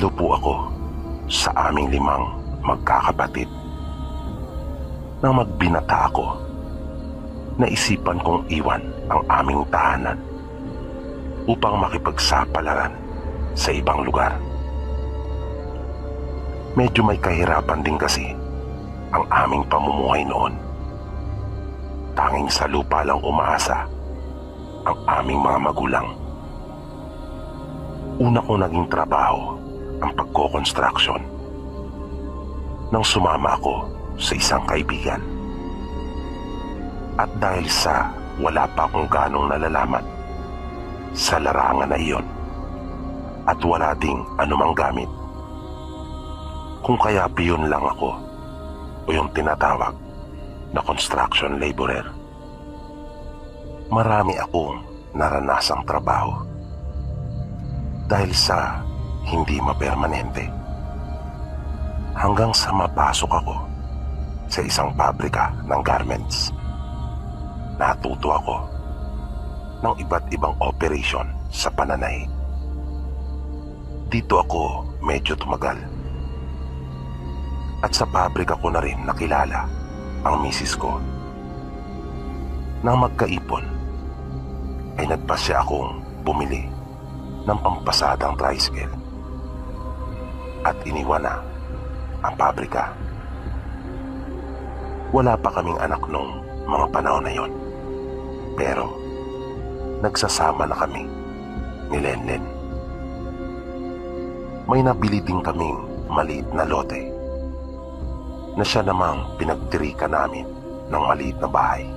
Tatlo po ako sa aming 5 magkakapatid. Nang magbinata ako, naisipan kong iwan ang aming tahanan upang makipagsapalaran sa ibang lugar. Medyo may kahirapan din kasi ang aming pamumuhay noon. Tanging sa lupa lang umaasa ang aming mga magulang. Una kong naging trabaho ang pagko-construction nang sumama ako sa isang kaibigan. At dahil sa wala pa akong ganong nalalaman sa larangan na iyon at wala ding anumang gamit, kung kaya piyon lang ako o yung tinatawag na construction laborer. Marami akong naranasang trabaho dahil sa hindi mapermanente, hanggang sa mapasok ako sa isang pabrika ng garments. Natuto ako ng iba't ibang operation sa pananay. Dito ako medyo tumagal. At sa pabrika ko na rin nakilala ang misis ko. Nang magkaipon, ay nagpasya akong bumili ng pampasadang tricycle at iniwan na ang pabrika. Wala pa kaming anak nung mga panahon na yon, pero nagsasama na kami ni Lenlen. May nabili din kaming maliit na lote na siya namang pinagtirikan namin ng maliit na bahay.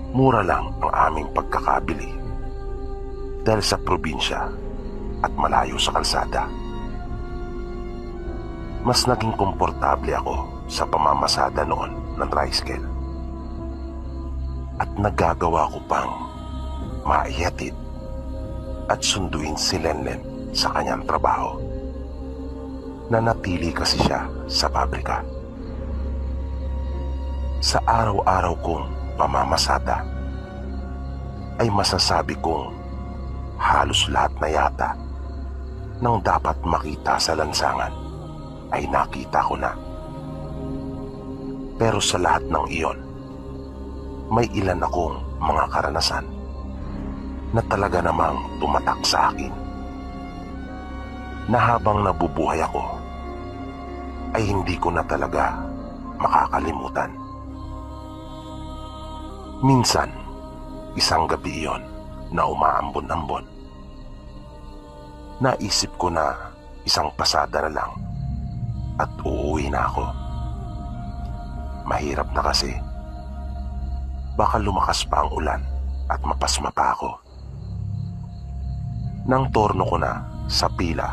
Mura lang ang aming pagkakabili dahil sa probinsya at malayo sa kalsada. Mas naging komportable ako sa pamamasada noon ng tricycle. At nagagawa ko pang maihatid at sunduin si Lenlen sa kanyang trabaho. Nanatili kasi siya sa pabrika. Sa araw-araw kong pamamasada ay masasabi kong halos lahat na yata ng dapat makita sa lansangan ay nakita ko na. Pero sa lahat ng iyon, may ilan akong mga karanasan na talaga namang tumatak sa akin, na habang nabubuhay ako ay hindi ko na talaga makakalimutan. Minsan, isang gabi iyon na umaambon-ambon, naisip ko na isang pasada na lang at uuwi na ako. Mahirap na kasi. Baka lumakas pa ang ulan at mapasma pa ako. Nang torno ko na sa pila,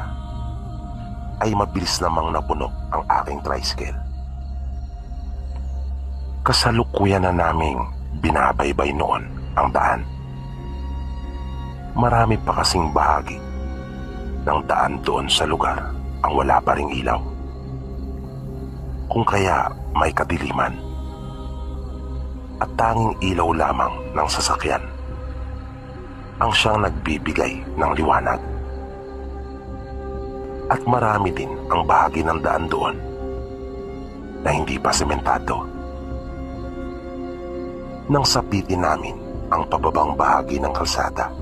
ay mabilis namang napuno ang aking tricycle. Kasalukuyan na naming binabaybay noon ang daan. Marami pa kasing bahagi ng daan doon sa lugar ang wala pa ring ilaw. Kung kaya may kadiliman at tanging ilaw lamang ng sasakyan ang siyang nagbibigay ng liwanag. At marami din ang bahagi ng daan doon na hindi pa sementado. Nang sapitin namin ang pababang bahagi ng kalsada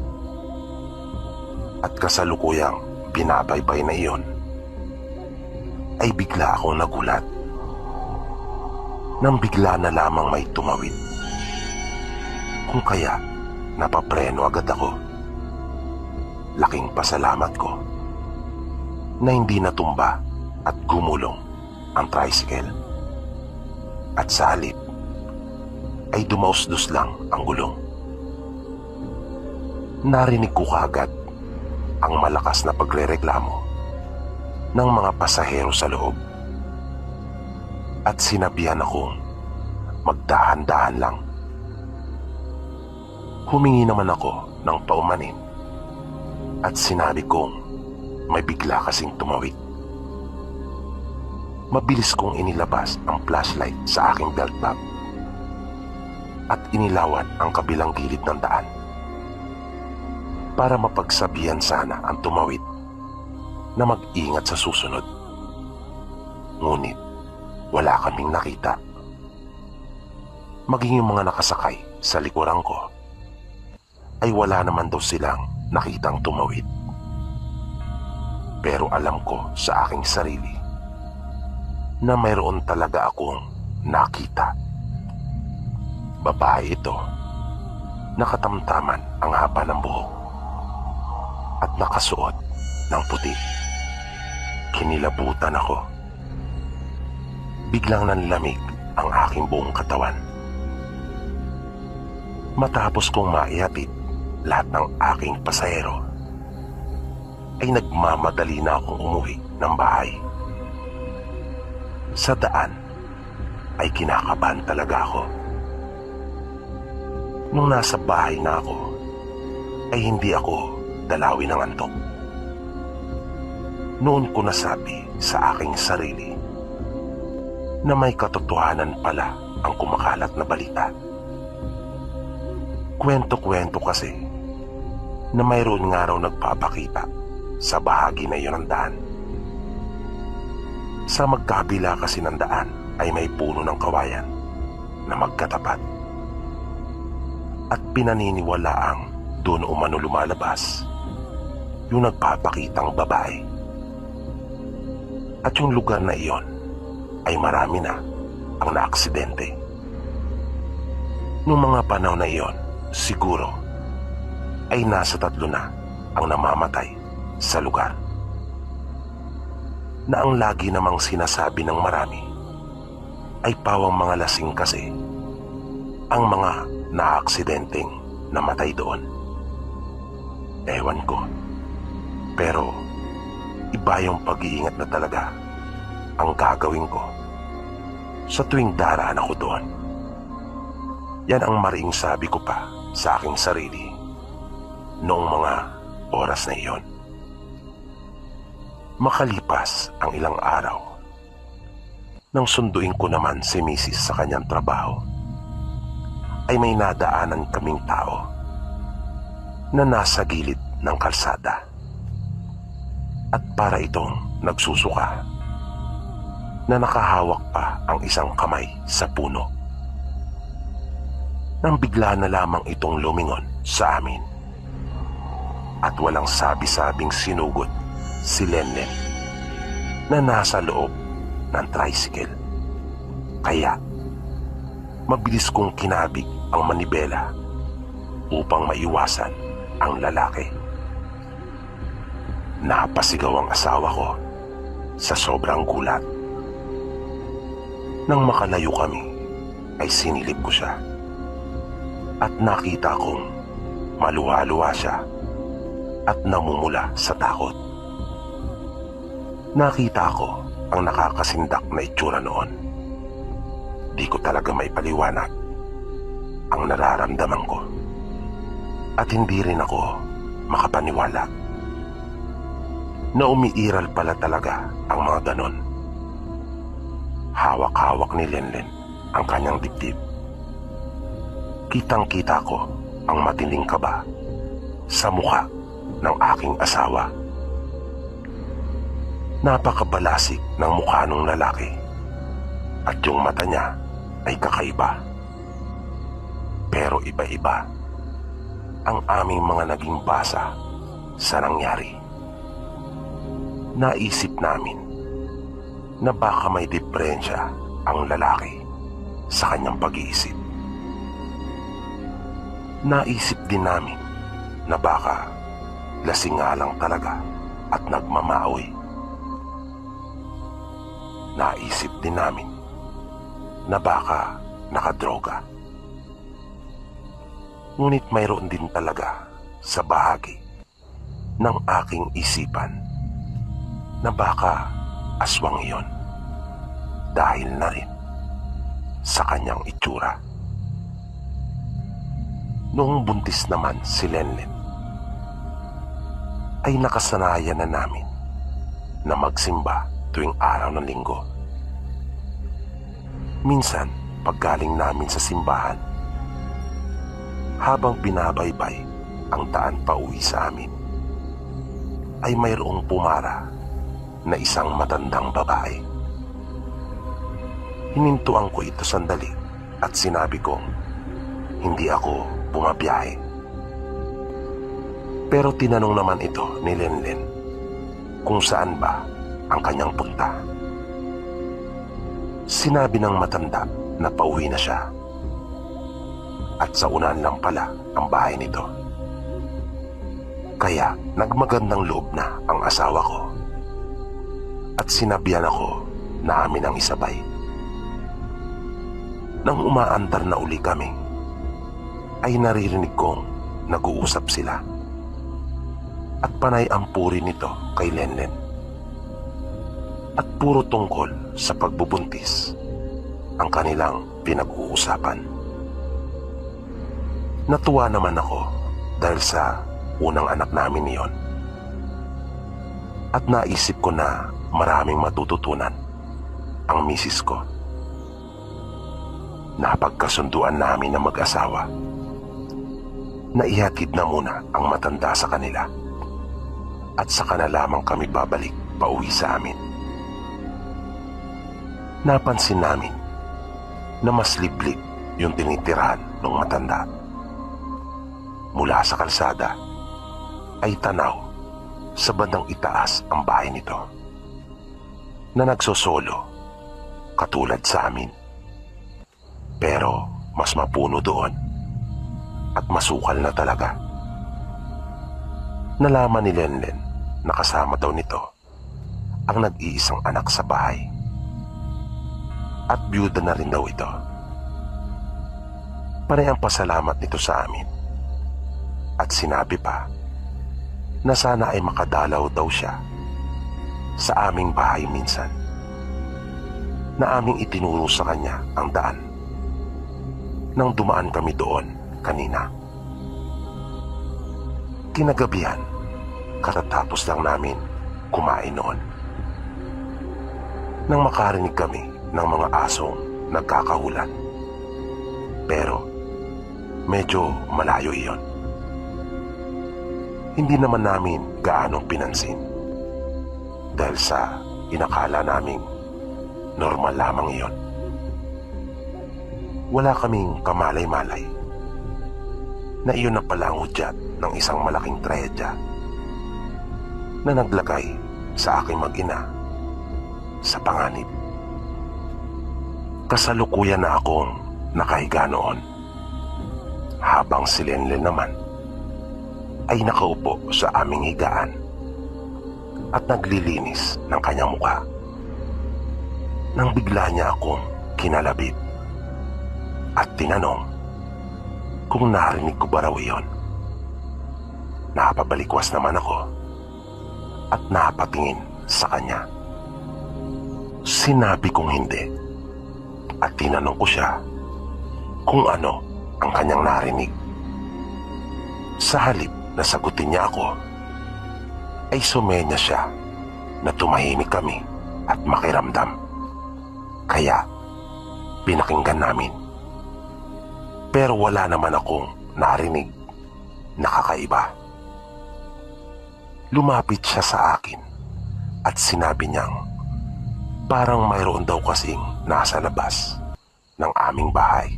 at kasalukuyang binabaybay na iyon, ay bigla akong nagulat nang bigla na lamang may tumawid. Kung kaya napapreno agad ako. Laking pasalamat ko na hindi natumba at gumulong ang tricycle, at sa halip ay dumausdos lang ang gulong. Narinig ko kaagad ang malakas na pagrereklamo ng mga pasahero sa loob, at sinabihan akong magdahan-dahan lang. Humingi naman ako ng paumanin at sinabi kong may bigla kasing tumawid. Mabilis kong inilabas ang flashlight sa aking belt bag at inilawan ang kabilang gilid ng daan para mapagsabihan sana ang tumawid na mag-ingat sa susunod. Ngunit wala kaming nakita. Maging yung mga nakasakay sa likuran ko ay wala naman daw silang nakitang tumawid. Pero alam ko sa aking sarili na mayroon talaga akong nakita. Babae ito, nakatamtaman ang haba ng buhok at nakasuot ng puti. Kinilabutan ako. Biglang nanlamig ang aking buong katawan. Matapos kong maihatid lahat ng aking pasahero, ay nagmamadali na akong umuwi ng bahay. Sa daan ay kinakabahan talaga ako. Nung nasa bahay na ako, ay hindi ako dalawin ng antok. Noon ko nasabi sa aking sarili na may katotohanan pala ang kumakalat na balita. Kwento-kwento kasi na mayroon nga raw nagpapakita sa bahagi na iyon ng daan. Sa magkabila kasi ng daan ay may puno ng kawayan na magkatapat. At pinaniniwalaang doon umano lumalabas yung nagpapakitang babae. At yung lugar na iyon ay marami na ang naaksidente. Noong mga panahon na iyon, siguro ay nasa 3 na ang namamatay sa lugar. Na ang lagi namang sinasabi ng marami ay pawang mga lasing kasi ang mga naaksidenteng namatay doon. Ewan ko, pero iba yung pag-iingat na talaga ang gagawin ko sa tuwing daraan ako doon. Yan ang mariing sabi ko pa sa aking sarili noong mga oras na iyon. Makalipas ang ilang araw, nang sunduin ko naman si Mrs. sa kanyang trabaho, ay may nadaanan kaming tao na nasa gilid ng kalsada. At para itong nagsusuka na nakahawak pa ang isang kamay sa puno. Nang bigla na lamang itong lumingon sa amin at walang sabi-sabing sinugod si Lenlen na nasa loob ng tricycle. Kaya mabilis kong kinabig ang manibela upang maiwasan ang lalaki. Napasigaw ang asawa ko sa sobrang gulat. Nang makalayo kami ay sinilip ko siya at nakita kong maluwa-luwa siya at namumula sa takot. Nakita ko ang nakakasindak na itsura noon. Di ko talaga maipaliwanag ang nararamdaman ko at hindi rin ako makapaniwala na umiiral pala talaga ang mga ganon. Hawak-hawak ni Lenlen ang kanyang dibdib. Kitang-kita ko ang matinding kaba sa mukha ng aking asawa. Napakabalasik ng mukha ng lalaki at yung mata niya ay kakaiba. Pero iba-iba ang aming mga naging basa sa nangyari. Naisip namin na baka may diferensya ang lalaki sa kanyang pag-iisip. Naisip din namin na baka lasing nga lang talaga at nagmamaoy. Naisip din namin na baka nakadroga. Ngunit mayroon din talaga sa bahagi ng aking isipan na baka aswang iyon dahil na rin sa kanyang itsura. Noong buntis naman si Lenlen, ay nakasanayan na namin na magsimba tuwing araw ng linggo. Minsan, paggaling namin sa simbahan, habang binabaybay ang daan pa uwi sa amin, ay mayroong pumara na isang matandang babae. Hinintuan ko ito sandali at sinabi kong hindi ako bumabiyahe. Pero tinanong naman ito ni Lenlen kung saan ba ang kanyang punta. Sinabi ng matanda na pauwi na siya at sa unahan lang pala ang bahay nito. Kaya nagmagandang loob na ang asawa ko at sinabihan ako na amin ang isabay. Nang umaandar na uli kami, ay naririnig kong nag-uusap sila at panay ang puri nito kay Lenlen at puro tungkol sa pagbubuntis ang kanilang pinag-uusapan. Natuwa naman ako dahil sa unang anak namin niyon at naisip ko na maraming matututunan ang misis ko. Napagkasunduan namin ng mag-asawa na ihatid na muna ang matanda sa kanila at saka na lamang kami babalik pauwi sa amin. Napansin namin na mas liblib yung tinitirahan ng matanda. Mula sa kalsada ay tanaw sa bandang itaas ang bahay nito na nagsosolo katulad sa amin. Pero mas mapuno doon at masukal na talaga. Nalaman ni Lenlen na kasama daw nito ang nag-iisang anak sa bahay at byuda na rin daw ito. Panay ang pasalamat nito sa amin at sinabi pa na sana ay makadalaw daw siya sa aming bahay minsan, na aming itinuro sa kanya ang daan nang dumaan kami doon kanina. Kinagabihan, katatapos lang namin kumain noon nang makarinig kami ng mga asong nagkakahulan. Pero medyo malayo iyon. Hindi naman namin gaanong pinansin dahil sa inakala naming normal lamang iyon. Wala kaming kamalay-malay na iyon na pala ang hudyat ng isang malaking trahedya na naglagay sa aking mag-ina sa panganib. Kasalukuyan na akong nakahiga noon habang si Lenlen naman ay nakaupo sa aming higaan at naglilinis ng kanyang mukha. Nang bigla niya akong kinalabit at tinanong kung narinig ko ba raw iyon. Napabalikwas naman ako at napatingin sa kanya. Sinabi kong hindi at tinanong ko siya kung ano ang kanyang narinig. Sa halip na sagutin niya ako, ay sumenya siya na tumahimik kami at makiramdam. Kaya pinakinggan namin. Pero wala naman akong narinig na kakaiba. Lumapit siya sa akin at sinabi niyang parang mayroon daw kasing nasa labas ng aming bahay.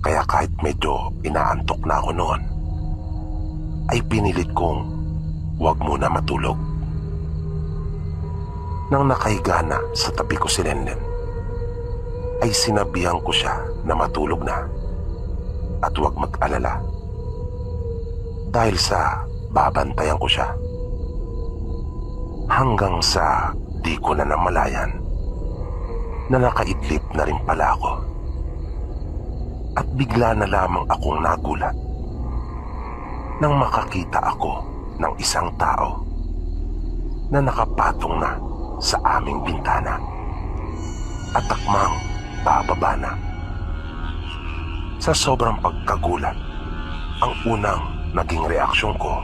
Kaya kahit medyo inaantok na ako noon, ay pinilit kong huwag muna matulog. Nang nakahiga na sa tabi ko si Lenlen, ay sinabihan ko siya na matulog na at huwag mag-alala dahil sa babantayan ko siya. Hanggang sa di ko na namalayan na nakaidlip na rin pala ako at bigla na lamang akong nagulat nang makakita ako ng isang tao na nakapatong na sa aming bintana at takmang bababa na. Sa sobrang pagkagulat, ang unang naging reaksyon ko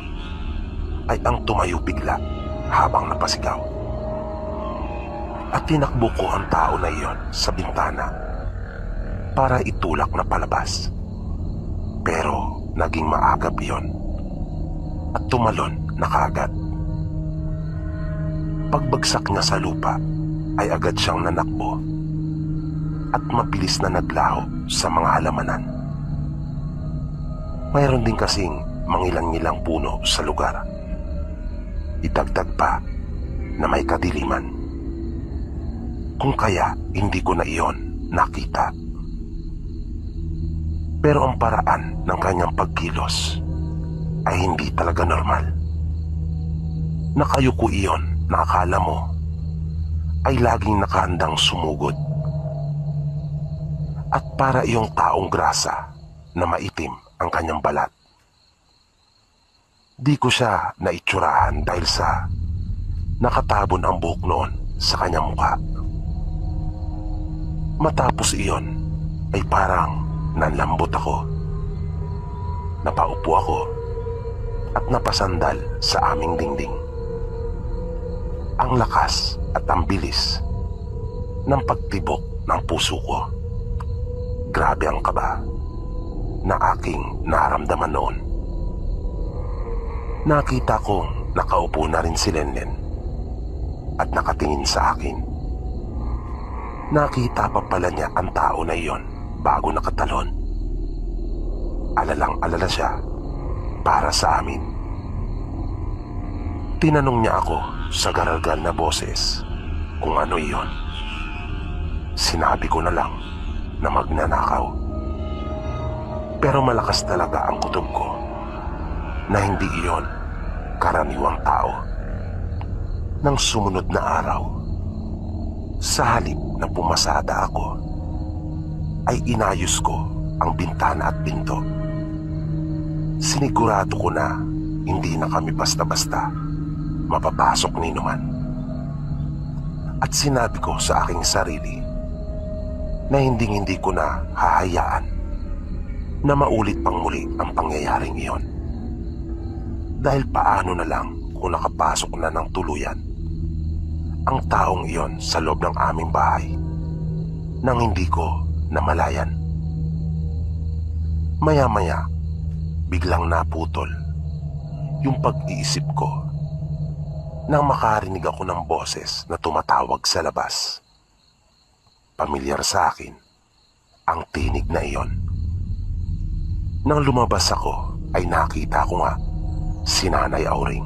ay ang tumayo bigla habang napasigaw. At tinakbo ko ang tao na iyon sa bintana para itulak na palabas. Pero naging maagap iyon at tumalon na kaagad. Pagbagsak niya sa lupa ay agad siyang nanakbo at mabilis na naglaho sa mga halamanan. Mayroon din kasing mangilang-ngilang puno sa lugar. Idagdag pa na may kadiliman. Kung kaya hindi ko na iyon nakita. Pero ang paraan ng kanyang pagkilos ay hindi talaga normal. Nakayuko iyon na akala mo ay laging nakahandang sumugod. At para iyong taong grasa na maitim ang kanyang balat. Di ko siya naitsurahan dahil sa nakatabon ang buhok noon sa kanyang mukha. Matapos iyon ay parang nanlambot ako. Napaupo ako at napasandal sa aming dingding. Ang lakas at ang bilis ng pagtibok ng puso ko. Grabe ang kaba na aking naramdaman noon. Nakita kong nakaupo na rin si Lenlen at nakatingin sa akin. Nakita pa pala niya ang tao na iyon bago nakatalon. Alalang-alala siya para sa amin. Tinanong niya ako sa garalgal na boses kung ano iyon. Sinabi ko na lang na magnanakaw. Pero malakas talaga ang kutob ko na hindi iyon karaniwang tao. Nang sumunod na araw, sa halip na pumasada ako, ay inayos ko ang bintana at pinto. Sinigurado ko na hindi na kami basta-basta mapapasok ni numan. At sinabi ko sa aking sarili na hindi ko na hahayaan na maulit pang muli ang pangyayaring iyon. Dahil paano na lang kung nakapasok na ng tuluyan ang taong iyon sa loob ng aming bahay nang hindi ko namalayan. Maya-maya, biglang naputol yung pag-iisip ko nang makarinig ako ng boses na tumatawag sa labas. Pamilyar sa akin ang tinig na iyon. Nang lumabas ako ay nakita ko nga si Nanay Auring.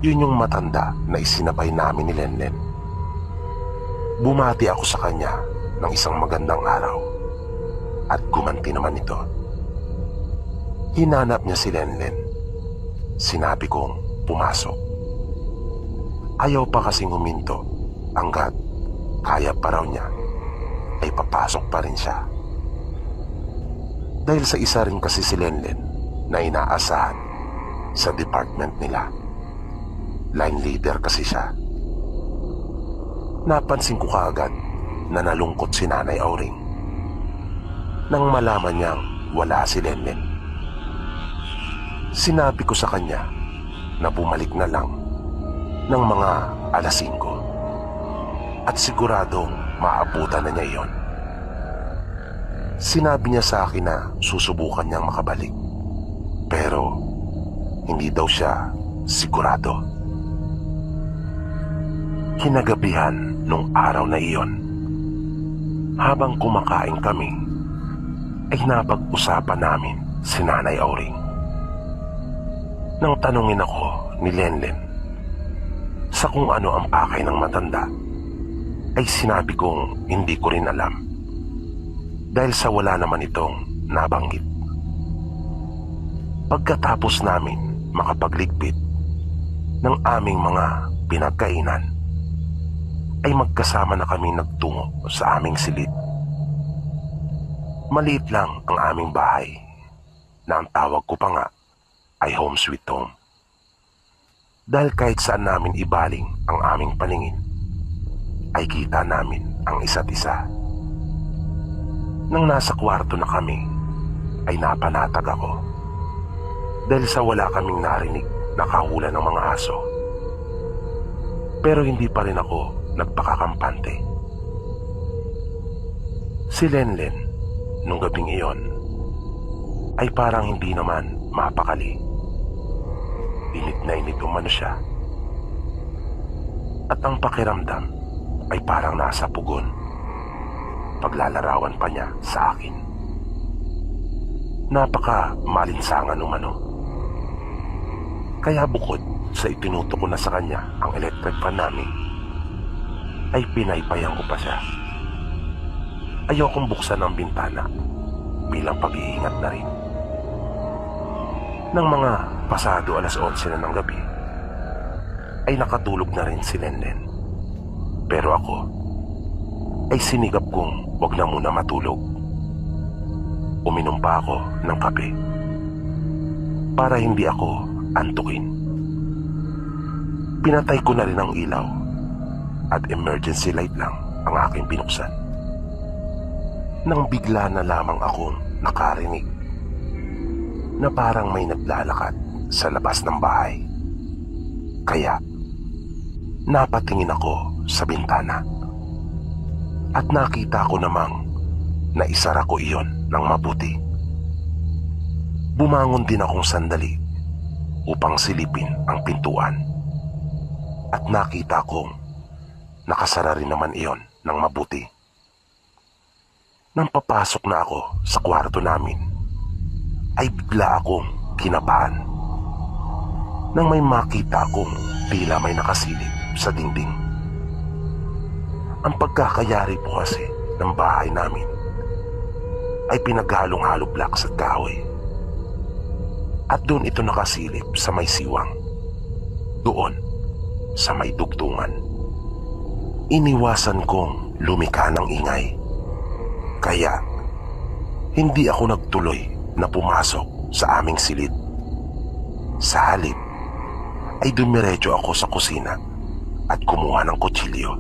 Yun yung matanda na isinabay namin ni Lenlen. Bumati ako sa kanya ng isang magandang araw at gumanti naman ito. Hinanap niya si Lenlen. Sinabi kong pumasok. Ayaw pa kasing huminto hanggat kaya pa raw niya ay papasok pa rin siya. Dahil sa isa rin kasi si Lenlen na inaasahan sa department nila. Line leader kasi siya. Napansin ko kaagad na nalungkot si Nanay Auring nang malaman niyang wala si Lenlen. Sinabi ko sa kanya na bumalik na lang ng mga alas 5 at siguradong maabutan na niya iyon. Sinabi niya sa akin na susubukan niyang makabalik pero hindi daw siya sigurado. Kinagabihan nung araw na iyon, habang kumakain kami, ay napag-usapan namin si Nanay Auring. Nang tanungin ako ni Lenlen sa kung ano ang pakay ng matanda, ay sinabi kong hindi ko rin alam dahil sa wala naman itong nabanggit. Pagkatapos namin makapagligpit ng aming mga pinagkainan, ay magkasama na kami nagtungo sa aming silid. Maliit lang ang aming bahay na ang tawag ko pa nga ay home sweet home. Dahil kahit saan namin ibaling ang aming paningin, ay kita namin ang isa't isa. Nang nasa kwarto na kami, ay napanatag ako dahil sa wala kaming narinig na kahula ng mga aso. Pero hindi pa rin ako nagpakakampante. Si Lenlen, nung gabing iyon, ay parang hindi naman mapakali. Init na init umano siya. At ang pakiramdam ay parang nasa pugon. Paglalarawan pa niya sa akin. Napaka malinsangan umano. Kaya bukod sa itinuto ko na sa kanya ang electric fan namin, ay pinaypayan ko pa siya. Ayokong buksan ang bintana bilang pag-iingat na rin. Nang mga pasado 11:00 na ng gabi, ay nakatulog na rin si Lenlen. Pero ako ay sinigap kong wag na muna matulog. Uminom pa ako ng kape para hindi ako antukin. Pinatay ko na rin ang ilaw at emergency light lang ang aking binuksan. Nang bigla na lamang akong nakarinig na parang may naglalakad sa labas ng bahay. Kaya napatingin ako sa bintana at nakita ko namang naisara ko iyon ng mabuti. Bumangon din akong sandali upang silipin ang pintuan at nakita kong nakasara rin naman iyon ng mabuti. Nang papasok na ako sa kwarto namin, ay bigla akong kinabahan nang may makita akong tila may nakasilip sa dingding. Ang pagkakayari po kasi ng bahay namin ay pinaghalong-halo blocks at kahoy. At doon ito nakasilip sa may siwang. Doon sa may dugtungan. Iniwasan kong lumika ng ingay. Kaya hindi ako nagtuloy na pumasok sa aming silid. Sa halip ay dumiretso ako sa kusina at kumuha ng kutsilyo.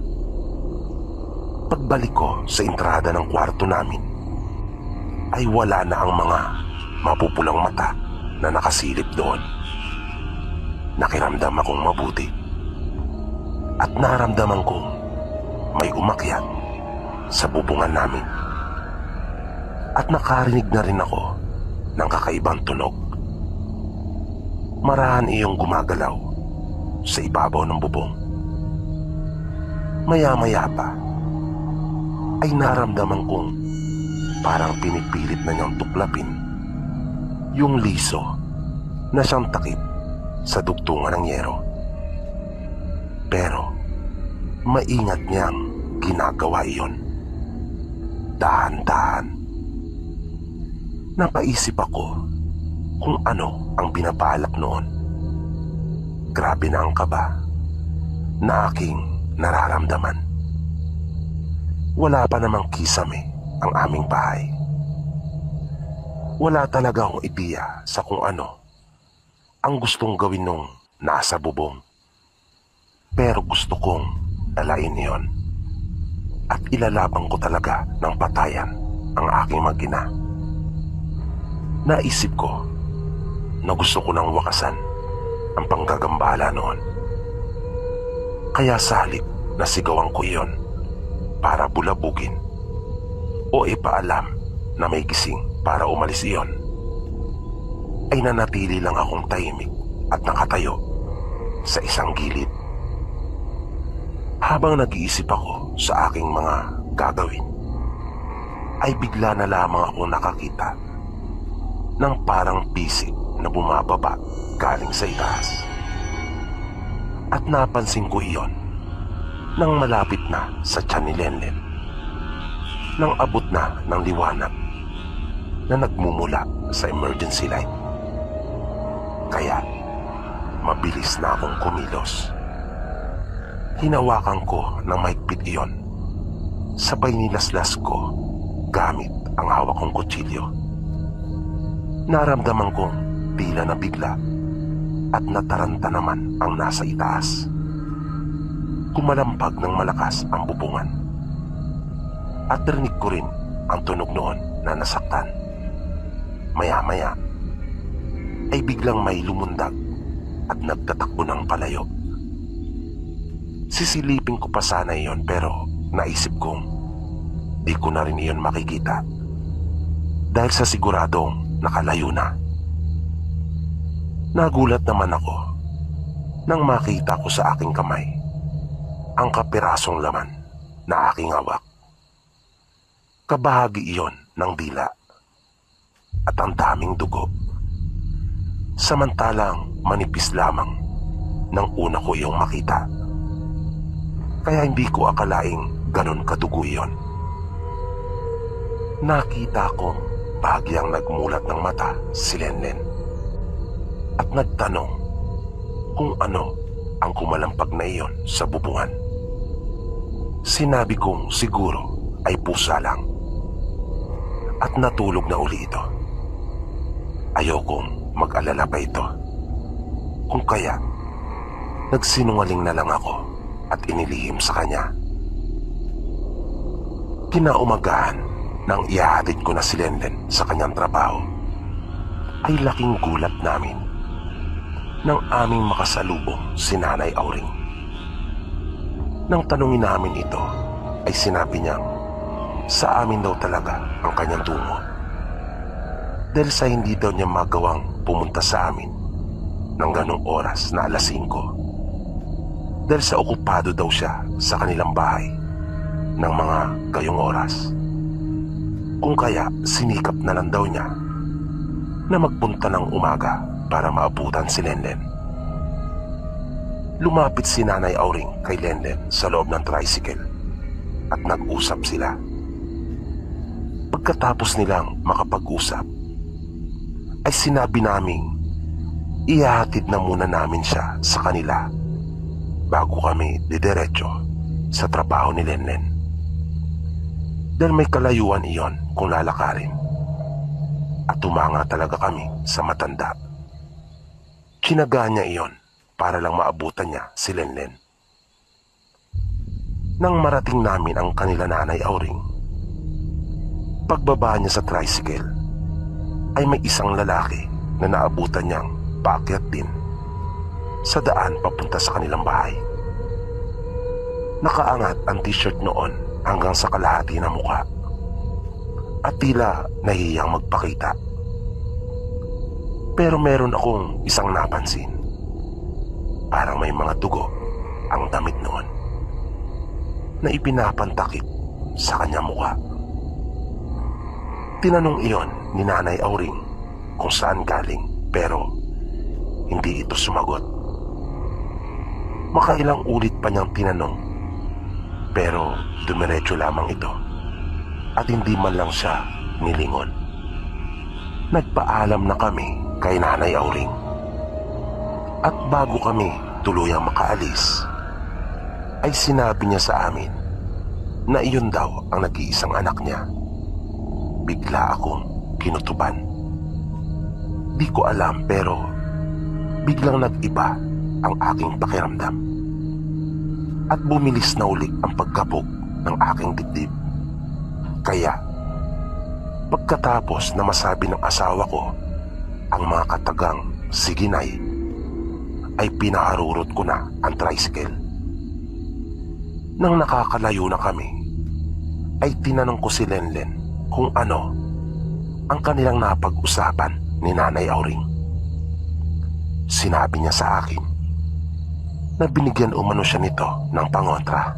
Pagbalik ko sa entrada ng kwarto namin, ay wala na ang mga mapupulang mata na nakasilip doon. Nakiramdam akong mabuti at naramdaman kong may umakyat sa bubungan namin. At nakarinig na rin ako ng kakaibang tunog. Marahan iyong gumagalaw sa ibabaw ng bubong. Maya-maya pa ay naramdaman kong parang pinipilit na niyang tuklapin yung liso na siyang takip sa dugtungan ng yero. Pero maingat niyang ginagawa iyon. Dahan-dahan. Napaisip ako kung ano ang binabalak noon. Grabe na ang kaba na aking nararamdaman. Wala pa namang kisame ang aming bahay. Wala talaga akong ideya sa kung ano ang gustong gawin nung nasa bubong. Pero gusto kong dalain iyon at ilalabang ko talaga ng patayan ang aking mag-ina. Naisip ko na gusto ko nang wakasan ang panggagambala noon. Kaya sa halip na sigawan ko iyon para bulabugin o ipaalam na may gising para umalis iyon, ay nanatili lang akong tahimik at nakatayo sa isang gilid. Habang nag-iisip ako sa aking mga gagawin, ay bigla na lamang ako nakakita ng parang pisik na bumababa galing sa itaas. At napansin ko iyon nang malapit na sa tiyan ni Lenlen, nang abot na ng liwanag na nagmumula sa emergency light. Kaya mabilis na akong kumilos. Hinawakan ko ng mahigpit iyon, sabay nilaslas ko gamit ang hawak kong kutsilyo. Naramdaman kong tila na bigla at nataranta naman ang nasa itaas. Kumalampag ng malakas ang bubungan. At rinig ko rin ang tunog noon na nasaktan. Maya-maya ay biglang may lumundag at nagtatakbo ng palayo. Sisilipin ko pa sana iyon pero naisip kong di ko na rin iyon makikita dahil sa siguradong nakalayo na. Nagulat naman ako nang makita ko sa aking kamay ang kapirasong laman na aking hawak. Kabahagi iyon ng dila at ang daming dugo. Samantalang manipis lamang nang una ko iyong makita. Kaya hindi ko akalaing ganon kadugo iyon. Nakita kong bahagyang nagmulat ng mata si Lenlen at nagtanong kung ano ang kumalampag na iyon sa bubungan. Sinabi kong siguro ay pusa lang at natulog na uli ito. Ayokong mag-alala pa ito. Kung kaya, nagsinungaling na lang ako at inilihim sa kanya. Kinaumagahan nang ihahatid ko na si Lenlen sa kanyang trabaho, ay laking gulat namin nang aming makasalubong si Nanay Auring. Nang tanungin namin ito, ay sinabi niyang sa amin daw talaga ang kanyang tungo. Dahil sa hindi daw niya magawang pumunta sa amin ng ganong oras na alas 5. Dahil sa okupado daw siya sa kanilang bahay ng mga gayong oras. Kung kaya sinikap na lang daw niya na magpunta ng umaga para maabutan si Lenlen. Lumapit si Nanay Auring kay Lenlen sa loob ng tricycle at nag-usap sila. Pagkatapos nilang makapag-usap, ay sinabi naming ihahatid na muna namin siya sa kanila bago kami didiretso sa trabaho ni Lenlen. Dahil may kalayuan iyon kung lalakarin. At tumanga talaga kami sa matanda. Kinagaan niya iyon para lang maabutan niya si Lenlen. Nang marating namin ang kanila Nanay Auring, pagbaba niya sa tricycle, ay may isang lalaki na naabutan niyang paakyat din sa daan papunta sa kanilang bahay. Nakaangat ang t-shirt noon hanggang sa kalahati na mukha at tila nahihiyang magpakita. Pero meron akong isang napansin. Parang may mga dugo ang damit noon na ipinapantakip sa kanyang mukha. Tinanong iyon ni Nanay Auring kung saan galing, pero hindi ito sumagot. Makailang ulit pa niyang tinanong, pero dumiretso lamang ito at hindi man lang siya nilingon. Nagpaalam na kami kay Nanay Auring at bago kami tuluyang makaalis, ay sinabi niya sa amin na iyon daw ang nag-iisang anak niya. Bigla akong kinutuban. Di ko alam, pero biglang nag-iba ang aking pakiramdam at bumilis na uli ang pagkabog ng aking dibdib. Kaya pagkatapos na masabi ng asawa ko ang mga katagang siginay, ay pinaharurot ko na ang tricycle. Nang nakakalayo na kami, ay tinanong ko si Lenlen kung ano ang kanilang napag-usapan ni Nanay Auring. Sinabi niya sa akin na binigyan umano siya nito ng pangontra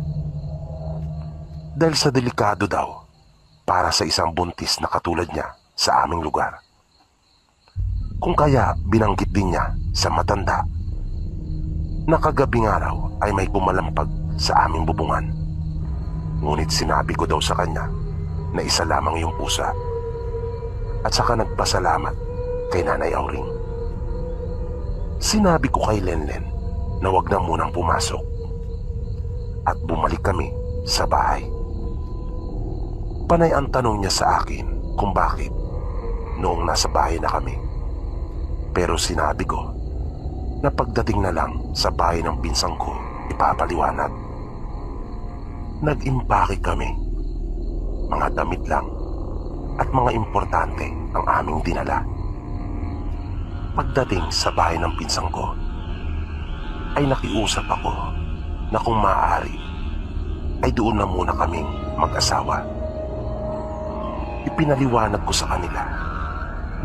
dahil sa delikado daw para sa isang buntis na katulad niya sa aming lugar. Kung kaya binanggit din niya sa matanda na kagabing araw ay may pumalampag sa aming bubungan. Ngunit sinabi ko daw sa kanya na isa lamang yung pusa at saka nagpasalamat kay Nanay Auring. Sinabi ko kay Lenlen na wag na munang pumasok at bumalik kami sa bahay. Panay ang tanong niya sa akin kung bakit noong nasa bahay na kami. Pero sinabi ko na pagdating na lang sa bahay ng pinsang ko, ipapaliwanag. Nag-impake kami. Mga damit lang at mga importante ang aming dinala. Pagdating sa bahay ng pinsang ko, ay nakiusap ako na kung maaari ay doon na muna kaming mag-asawa. Ipinaliwanag ko sa kanila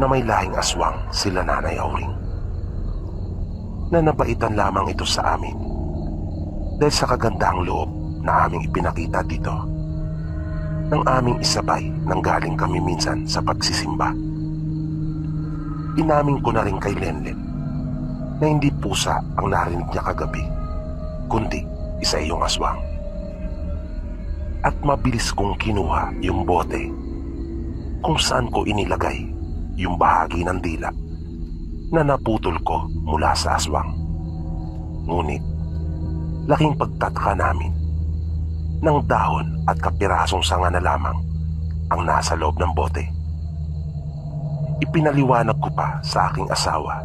na may lahing aswang sila Nanay Auring, na nabaitan lamang ito sa amin Dahil sa kagandahang loob na aming ipinakita dito, nang aming isabay nang galing kami minsan sa pagsisimba. Inamin ko na rin kay Lenlen na hindi pusa ang narinig niya kagabi, kundi isa iyong aswang. At mabilis kong kinuha yung bote kung saan ko inilagay yung bahagi ng dila na naputol ko mula sa aswang. Ngunit laking pagtataka namin, ng dahon at kapirasong sanga na lamang ang nasa loob ng bote. Ipinaliwanag ko pa sa aking asawa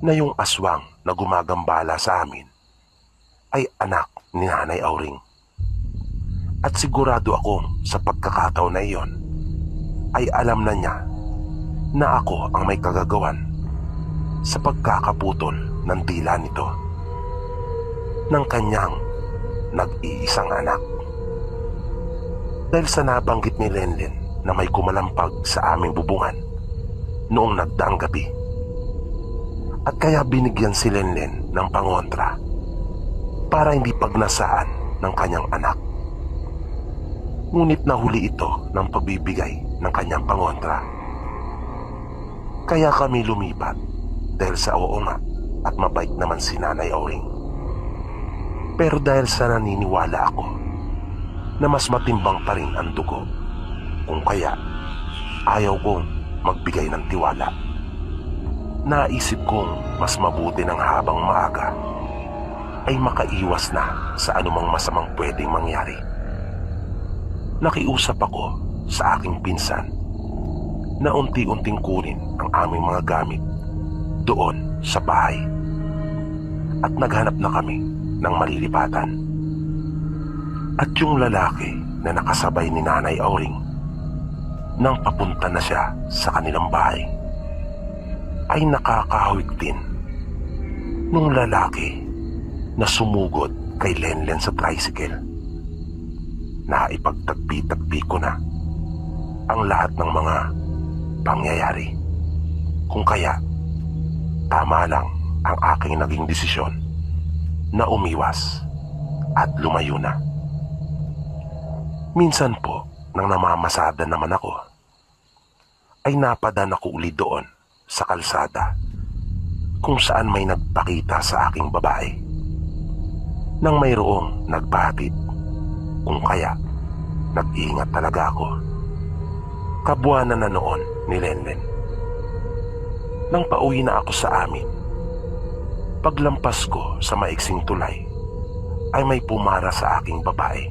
na yung aswang na gumagambala sa amin ay anak ni Nanay Auring. At sigurado akong sa pagkakataon na iyon ay alam na niya na ako ang may kagagawan sa pagkakaputol ng dila nito ng kanyang nag-iisang anak. Dahil sa nabanggit ni Lenlen na may kumalampag sa aming bubungan noong nagdaang gabi, at kaya binigyan si Lenlen ng pangontra para hindi pagnasaan ng kanyang anak. Ngunit nahuli ito ng pagbibigay ng kanyang pangontra. Kaya kami lumipat dahil sa oo nga at mabait naman si Nanay Auring. Pero dahil sa naniniwala ako na mas matimbang pa rin ang dugo, kung kaya ayaw kong magbigay ng tiwala, naisip kong mas mabuti ng habang maaga ay makaiwas na sa anumang masamang pwedeng mangyari. Nakiusap ako sa aking pinsan na unti-unting kunin ang aming mga gamit doon sa bahay at naghanap na kami ng malilipatan. At yung lalaki na nakasabay ni Nanay Auring nang papunta na siya sa kanilang bahay ay nakakahawig din nung lalaki na sumugod kay Lenlen sa tricycle. Naipagtagpi-tagpi ko na ang lahat ng mga pangyayari, kung kaya tama lang ang aking naging desisyon na umiwas at lumayo na. Minsan po, nang namamasada naman ako, ay napadaan ako uli doon sa kalsada kung saan may nagpakita sa aking babae nang mayroong nagpahatid, kung kaya nag-iingat talaga ako. Kabuanan na noon ni Lenlen. Nang pauwi na ako sa amin, paglampas ko sa maiksing tulay ay may pumara sa aking babae.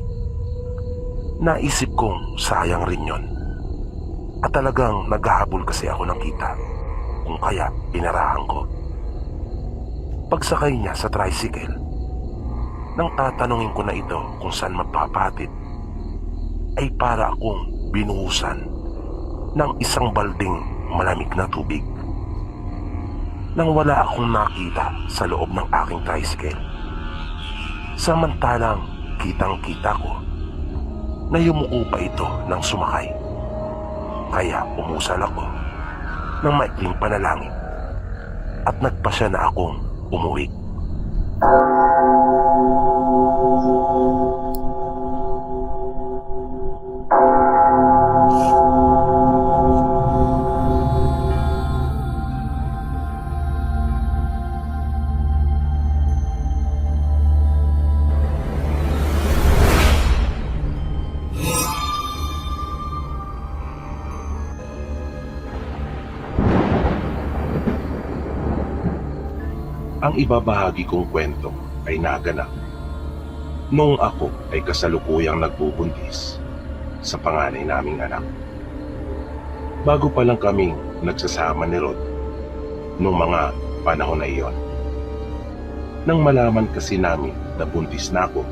Naisip kong sayang rin yon at talagang naghahabol kasi ako ng kita, kung kaya pinarahan ko. Pagsakay niya sa tricycle, nang tatanungin ko na ito kung saan magpapatid, ay para akong binuhusan ng isang balding malamig na tubig nang wala akong nakita sa loob ng aking tricycle. Samantalang kitang-kita ko na yumuko pa ito nang sumakay. Kaya umusal ako ng maikling panalangin at nagpasya na akong umuwi. Ang ibabahagi kong kwento ay naganap noong ako ay kasalukuyang nagbubuntis sa panganay naming anak. Bago pa lang kaming nagsasama ni Rod noong mga panahon na iyon. Nang malaman kasi namin na buntis na ako,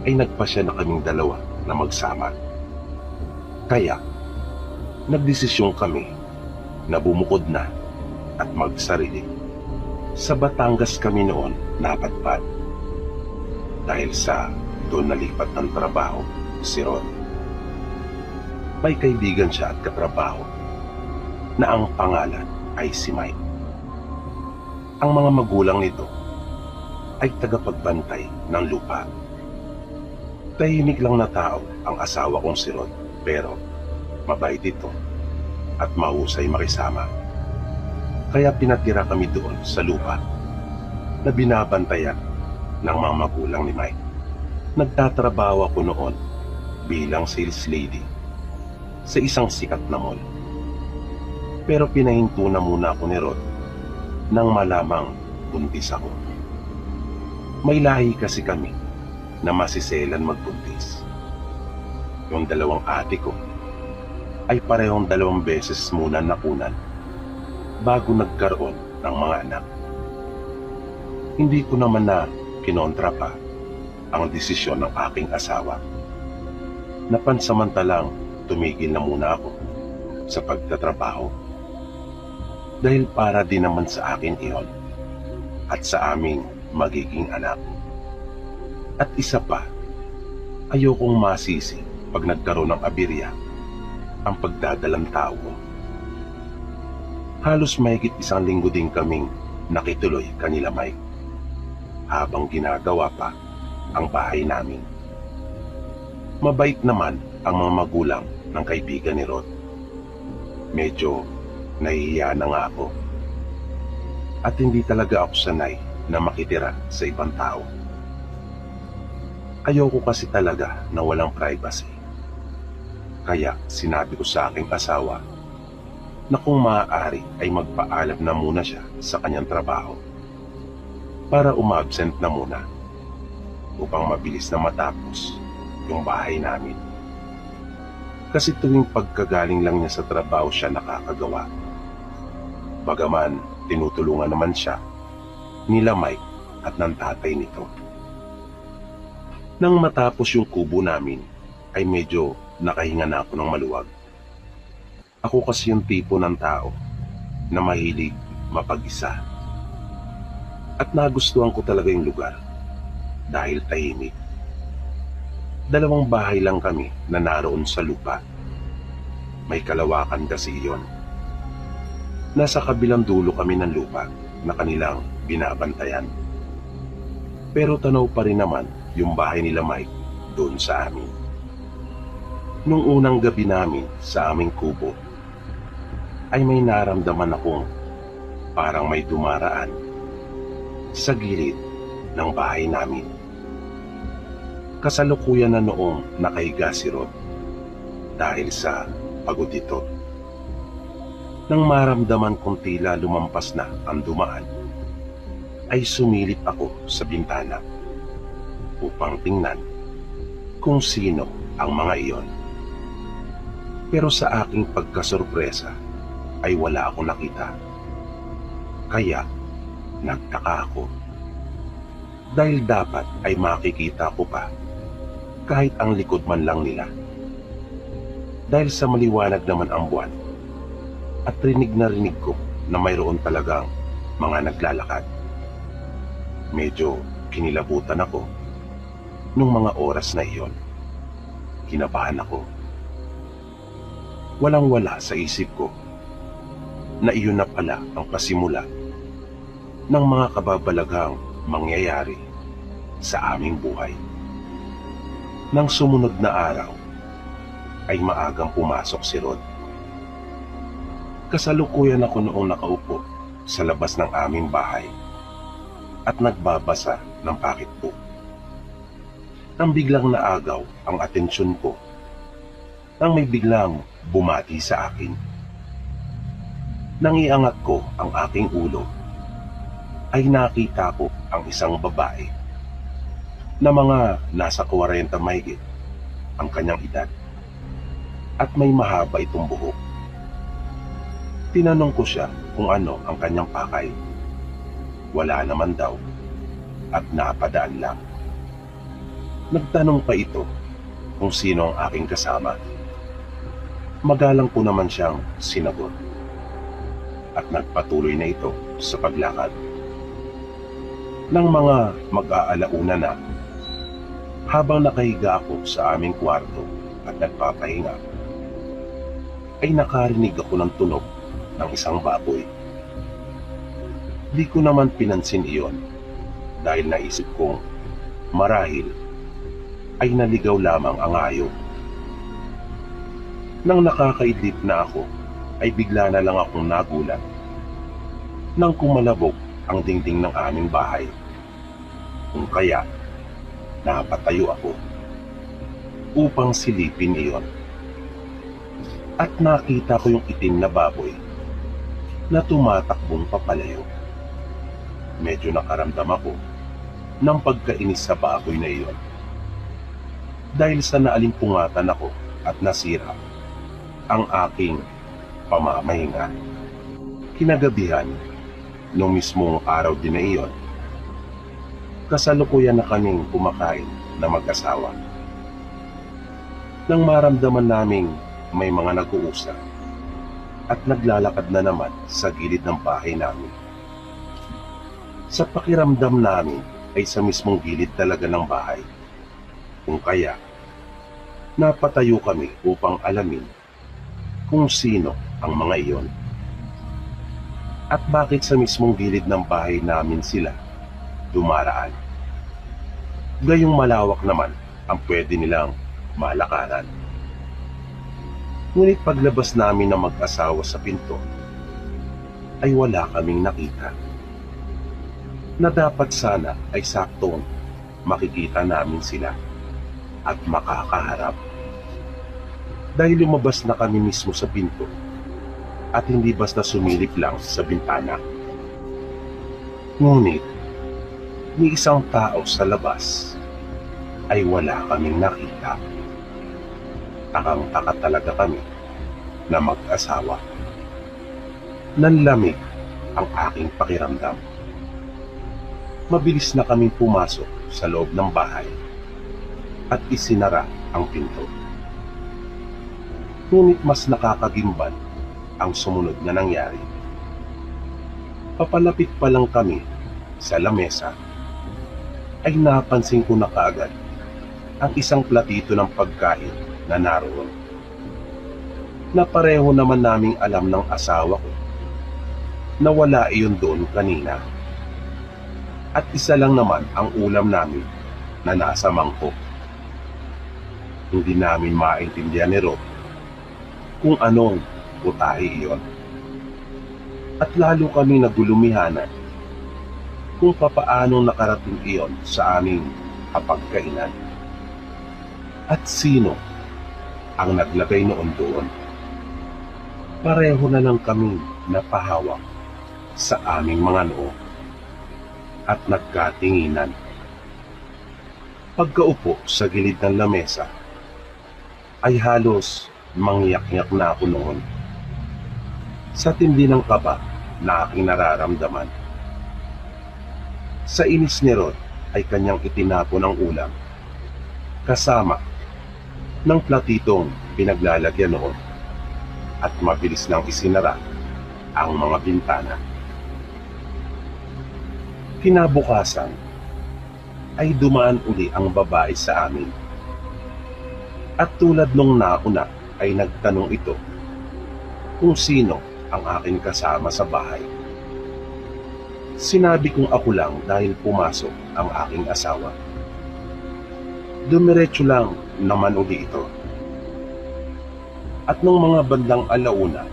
ay nagpasya na kaming dalawa na magsama. Kaya, nagdesisyon kami na bumukod na at magsarili. Sa Batangas kami noon napadpad dahil sa doon nalipat ng trabaho si Rod. May kaibigan siya at katrabaho na ang pangalan ay si Mike. Ang mga magulang nito ay tagapagbantay ng lupa. Tahimik lang na tao ang asawa kong si Rod, pero mabait ito at mahusay makisama. Kaya pinatira kami doon sa lupa na binabantayan ng mga magulang ni Mike. Nagtatrabaho ako noon bilang sales lady sa isang sikat na mall. Pero pinahinto na muna ako ni Rod nang malamang buntis ako. May lahi kasi kami na masiselan magbuntis. Yung dalawang ate ko ay parehong 2 beses muna nakunan bago nagkaroon ng mga anak. Hindi ko naman na kinontra pa ang desisyon ng aking asawa. Napansamantalang tumigil na muna ako sa pagtatrabaho dahil para din naman sa akin iyon at sa aming magiging anak. At isa pa, ayokong masisi pag nagkaroon ng aberya ang pagdadalang tao ko. Halos mahigit 1 linggo din kaming nakituloy kanila Mike habang ginagawa pa ang bahay namin. Mabait naman ang mga magulang ng kaibigan ni Rod. Medyo nahihiya na nga ako at hindi talaga ako sanay na makitira sa ibang tao. Ayoko kasi talaga na walang privacy. Kaya sinabi ko sa aking asawa na kung maaari ay magpaalam na muna siya sa kanyang trabaho para umabsent na muna upang mabilis na matapos yung bahay namin. Kasi tuwing pagkagaling lang niya sa trabaho siya nakakagawa. Bagaman tinutulungan naman siya nila Mike at ng tatay nito. Nang matapos yung kubo namin ay medyo nakahinga na ako ng maluwag. Ako kasi yung tipo ng tao na mahilig mapag-isa. At nagustuhan ko talaga yung lugar dahil tahimik. 2 bahay lang kami na naroon sa lupa. May kalawakan kasi iyon. Nasa kabilang dulo kami ng lupa na kanilang binabantayan. Pero tanaw pa rin naman yung bahay nila Mike doon sa amin. Nung unang gabi namin sa aming kubo, ay may naramdaman akong parang may dumaraan sa gilid ng bahay namin. Kasalukuyan na noong nakahiga si Rod dahil sa pagod ito. Nang maramdaman kong tila lumampas na ang dumaan, ay sumilip ako sa bintana upang tingnan kung sino ang mga iyon. Pero sa aking pagkasurpresa ay wala akong nakita. Kaya nagtaka ako dahil dapat ay makikita ko pa kahit ang likod man lang nila. Dahil sa maliwanag naman ang buwan at rinig na rinig ko na mayroon talagang mga naglalakad. Medyo kinilabutan ako nung mga oras na iyon. Kinabahan ako. Walang-wala sa isip ko na iyon na pala ang pasimula ng mga kababalaghang mangyayari sa aming buhay. Nang sumunod na araw, ay maagang pumasok si Rod. Kasalukuyan ako noong nakaupo sa labas ng aming bahay at nagbabasa ng pocketbook. Nang biglang naagaw ang atensyon ko nang may biglang bumati sa akin. Nang iangat ko ang aking ulo, ay nakita ko ang isang babae na mga nasa 40 mahigit ang kanyang edad at may mahaba itong buhok. Tinanong ko siya kung ano ang kanyang pakay. Wala naman daw at napadaan lang. Nagtanong pa ito kung sino ang aking kasama. Magalang ko naman siyang sinagot at nagpatuloy na ito sa paglakad. Nang mga mag-aalauna na, habang nakahiga ako sa aming kwarto at nagpapahinga, ay nakarinig ako ng tunog ng isang baboy. Di ko naman pinansin iyon dahil naisip kong marahil ay naligaw lamang ang hayop. Nang nakakaidlip na ako, ay bigla na lang akong nagulat nang kumalabog ang dingding ng aming bahay. Kung kaya, napatayo ako upang silipin iyon. At nakita ko yung itim na baboy na tumatakbong papalayo. Medyo nakaramdam ako ng pagkainis sa baboy na iyon dahil sa naalimpungatan ako at nasira ang aking pamamahinga. Kinagabihan, nung mismong araw din na iyon, kasalukuyan na kaming kumakain na mag-asawa. Nang maramdaman naming may mga nag-uusap at naglalakad na naman sa gilid ng bahay namin. Sa pakiramdam namin ay sa mismong gilid talaga ng bahay. Kung kaya, napatayo kami upang alamin kung sino ang mga iyon. At bakit sa mismong gilid ng bahay namin sila dumaraan. Gayong malawak naman ang pwede nilang malakaran. Ngunit paglabas namin ng mag-asawa sa pinto, ay wala kaming nakita. Na dapat sana ay saktong makikita namin sila at makakaharap. Dahil lumabas na kami mismo sa pinto at hindi basta sumilip lang sa bintana. Ngunit, ni isang tao sa labas ay wala kaming nakita. Takang-taka talaga kami na mag-asawa. Nanlamig ang aking pakiramdam. Mabilis na kaming pumasok sa loob ng bahay at isinara ang pinto. Ngunit mas nakakagimbal ang sumunod na nangyari. Papalapit pa lang kami sa lamesa ay napansin ko na kaagad ang isang platito ng pagkain na naroon. Na pareho naman naming alam ng asawa ko na wala iyon doon kanina. At isa lang naman ang ulam namin na nasa mangkok. Hindi namin maintindihan ni Rob kung anong putahe iyon. At lalo kami nagulumihanan kung papaanong nakarating iyon sa aming hapagkainan. At sino ang naglagay noon doon. Pareho na lang kami napahawak sa aming mga noo at nagkatinginan. Pagkaupo sa gilid ng lamesa ay halos mangyak-ngyak na ako noon sa tindi ng kaba na aking nararamdaman. Sa inis ni Rod ay kanyang itinapon ang ulam kasama ng platitong pinaglalagyan noon at mabilis nang isinara ang mga bintana. Kinabukasan ay dumaan uli ang babae sa amin. At tulad nung nauna ay nagtanong ito kung sino ang aking kasama sa bahay. Sinabi kong ako lang dahil pumasok ang aking asawa. Dumiretso lang naman uli ito. At nung mga bandang alauna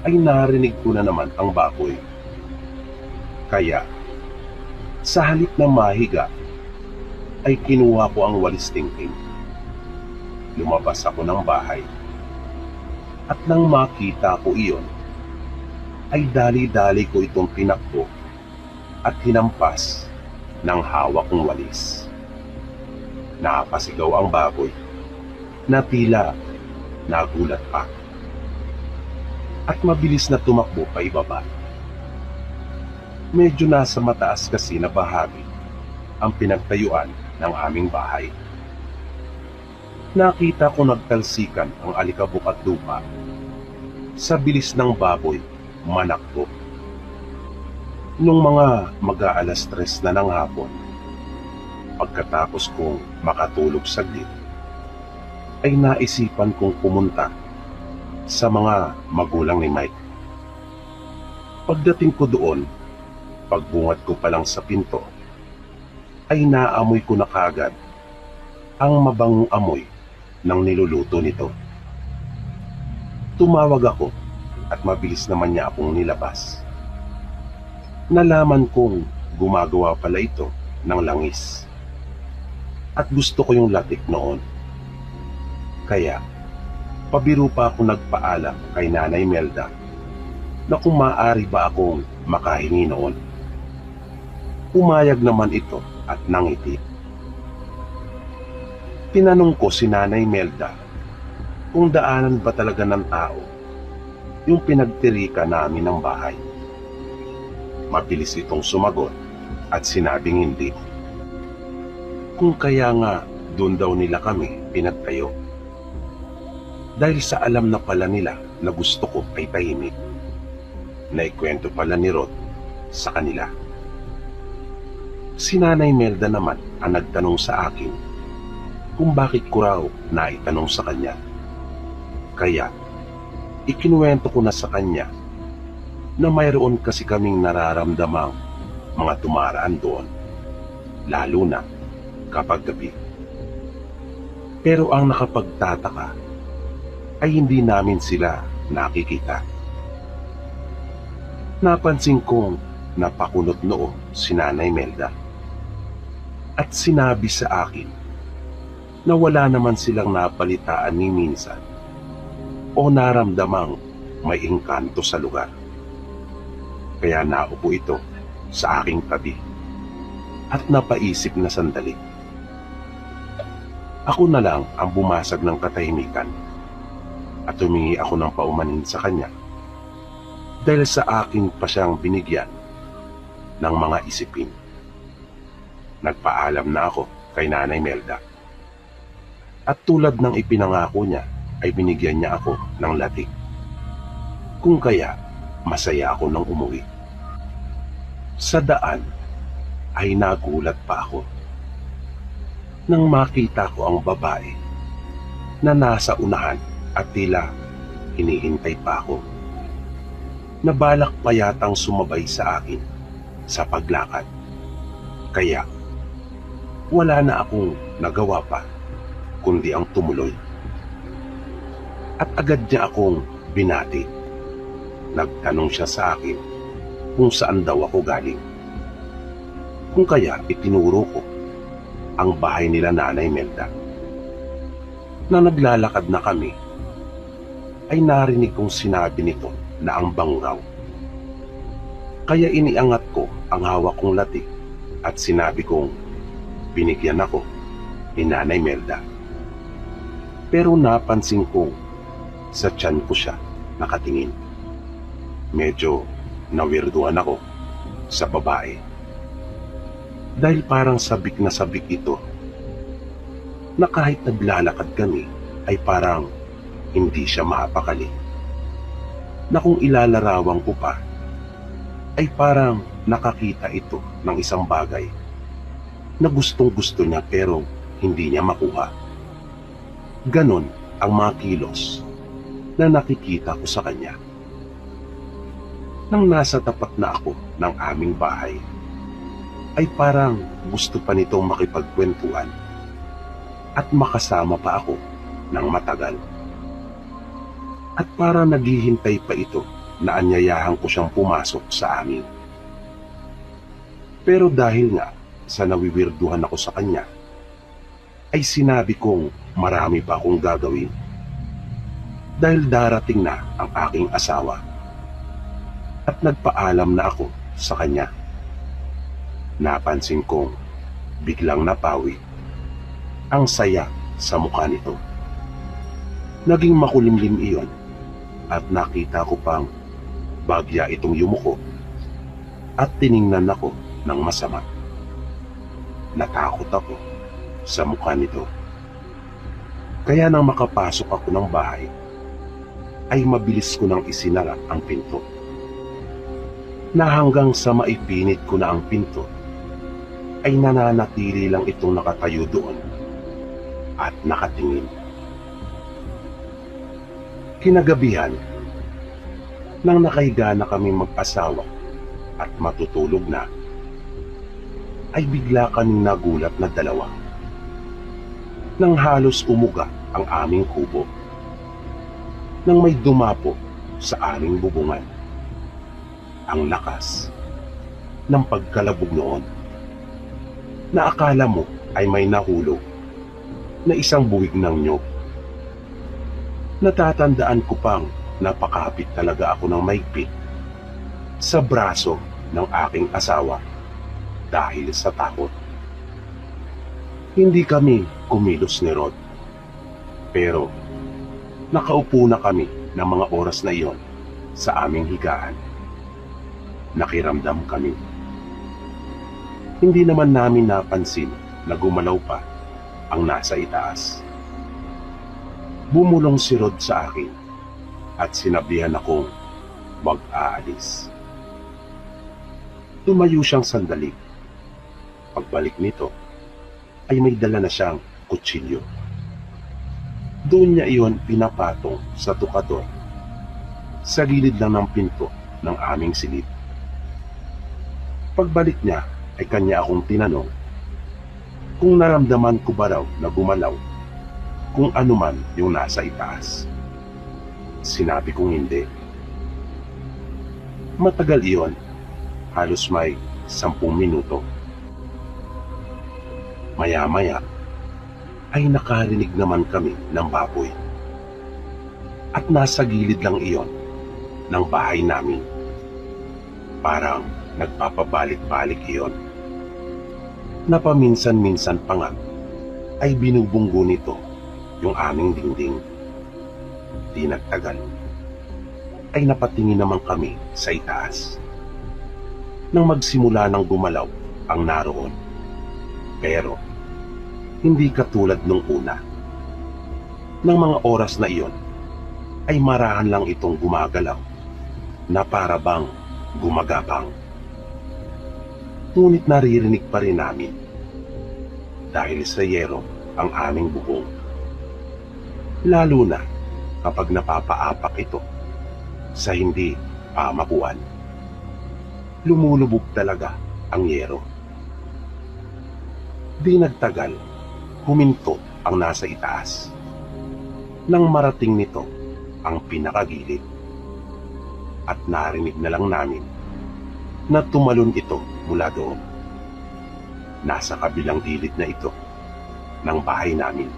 ay narinig ko na naman ang baboy. Kaya, sa halip na mahiga, ay kinuha ko ang walis tingting. Lumabas ako ng bahay. At nang makita ko iyon, ay dali-dali ko itong pinakbo at hinampas ng hawak kong walis. Napasigaw ang baboy na tila nagulat pa. At mabilis na tumakbo pa ibaba. Medyo nasa mataas kasi na bahagi ang pinagtayuan ng aming bahay. Nakita ko nagtalsikan ang alikabok at lupa. Sa bilis ng baboy, manakbo. Nung mga mag-aalas 3 na ng hapon, pagkatapos kong makatulog saglit, ay naisipan kong pumunta sa mga magulang ni Mike. Pagdating ko doon, pagbungad ko pa lang sa pinto, ay naamoy ko na kagad ang mabangong amoy ng niluluto nito. Tumawag ako at mabilis naman niya akong nilabas. Nalaman kong gumagawa pala ito ng langis. At gusto ko yung latik noon. Kaya, pabiro pa ako nagpaalam kay Nanay Melda na kung maaari ba akong makahingi noon. Pumayag naman ito at nangiti. Tinanong ko si Nanay Melda kung daanan ba talaga ng tao yung pinagtirika namin ng bahay. Mabilis itong sumagot at sinabing hindi. Kung kaya nga doon daw nila kami pinagtayo. Dahil sa alam na pala nila na gusto ko ay tahimik. Naikwento pala ni Rod sa kanila. Si Nanay Melda naman ang nagtanong sa akin kung bakit ko raw naitanong sa kanya. Kaya, ikinuwento ko na sa kanya na mayroon kasi kaming nararamdamang mga tumaraan doon, lalo na kapag gabi. Pero ang nakapagtataka ay hindi namin sila nakikita. Napansin kong napakunot noo si Nanay Melda at sinabi sa akin na wala naman silang napalitaan ni minsan o naramdamang may engkanto sa lugar. Kaya naupo ito sa aking tabi at napaisip na sandali. Ako na lang ang bumasag ng katahimikan at humingi ako ng paumanhin sa kanya dahil sa akin pa siyang binigyan ng mga isipin. Nagpaalam na ako kay Nanay Melda at tulad ng ipinangako niya ay binigyan niya ako ng latik. Kung kaya masaya ako nang umuwi. Sa daan ay nagulat pa ako nang makita ko ang babae na nasa unahan at tila hinihintay pa ako. Nabalak pa yatang sumabay sa akin sa paglakad. Kaya wala na akong nagawa pa kundi ang tumuloy. At agad niya akong binati. Nagtanong siya sa akin kung saan daw ako galing. Kung kaya itinuro ko ang bahay nila Nanay Melda. Na naglalakad na kami, ay narinig kong sinabi nito na ang bango raw. Kaya iniangat ko ang hawak kong latik at sinabi kong binigyan ako ni Nanay Melda. Pero napansin kong sa tiyan ko siya nakatingin. Medyo nawirduhan ako sa babae. Dahil parang sabik na sabik ito na kahit naglalakad kami ay parang hindi siya mapakali. Na kung ilalarawan ko pa ay parang nakakita ito ng isang bagay na gustong gusto niya pero hindi niya makuha. Ganon ang mga kilos na nakikita ko sa kanya. Nang nasa tapat na ako ng aming bahay ay parang gusto pa nitong makipagkwentuhan at makasama pa ako ng matagal. At para naghihintay pa ito na anyayahan ko siyang pumasok sa amin. Pero dahil nga sa nawiwirduhan ako sa kanya, ay sinabi kong marami pa akong gagawin. Dahil darating na ang aking asawa. At nagpaalam na ako sa kanya. Napansin kong biglang napawi ang saya sa mukha nito. Naging makulimlim iyon at nakita ko pang bagya itong yumuko at tiningnan ako ng masama. Natakot ako sa mukha nito. Kaya nang makapasok ako ng bahay, ay mabilis ko nang isinara ang pinto. Na hanggang sa maipinit ko na ang pinto, ay nananatili lang itong nakatayo doon at nakatingin. Kinagabihan, nang nakahiga na kami mag-asawa, at matutulog na, ay bigla kaming nagulat na dalawa. Nang halos umuga ang aming kubo, nang may dumapo sa aming bubungan. Ang lakas ng pagkalabog noon na akala mo ay may nahulog na isang buwig ng nyog. Natatandaan ko pang napakapit talaga ako ng maigpit sa braso ng aking asawa dahil sa takot. Hindi kami kumilos ni Rod, pero nakaupo na kami ng mga oras na iyon sa aming higaan. Nakiramdam kami. Hindi naman namin napansin na gumalaw pa ang nasa itaas. Bumulong si Rod sa akin at sinabihan akong wag aalis. Tumayo siyang sandali. Pagbalik nito ay may dala na siyang kutsilyo. Doon niya iyon pinapatong sa tukador sa gilid lang ng pinto ng aming silid. Pagbalik niya ay kanya akong tinanong kung naramdaman ko ba raw na gumalaw kung ano man yung nasa itaas. Sinabi kong hindi. Matagal iyon, halos may 10 minuto. Maya-maya ay nakarinig naman kami ng baboy. At nasa gilid lang iyon ng bahay namin. Parang nagpapabalik-balik iyon. Napaminsan-minsan pa nga ay binubunggo nito yung aming dingding. Di nagtagal ay napatingin naman kami sa itaas. Nang magsimula ng gumalaw ang naroon. Pero hindi katulad nung una. Nang mga oras na iyon ay marahan lang itong gumagalaw na para bang gumagapang. Ngunit naririnig pa rin namin dahil sa yero ang aming bubong. Lalo na kapag napapaapak ito sa hindi pamakuan. Lumulubog talaga ang yero. Di nagtagal, huminto ang nasa itaas. Nang marating nito ang pinakagilid at narinig na lang namin na tumalon ito mula doon. Nasa kabilang gilid na ito ng bahay namin.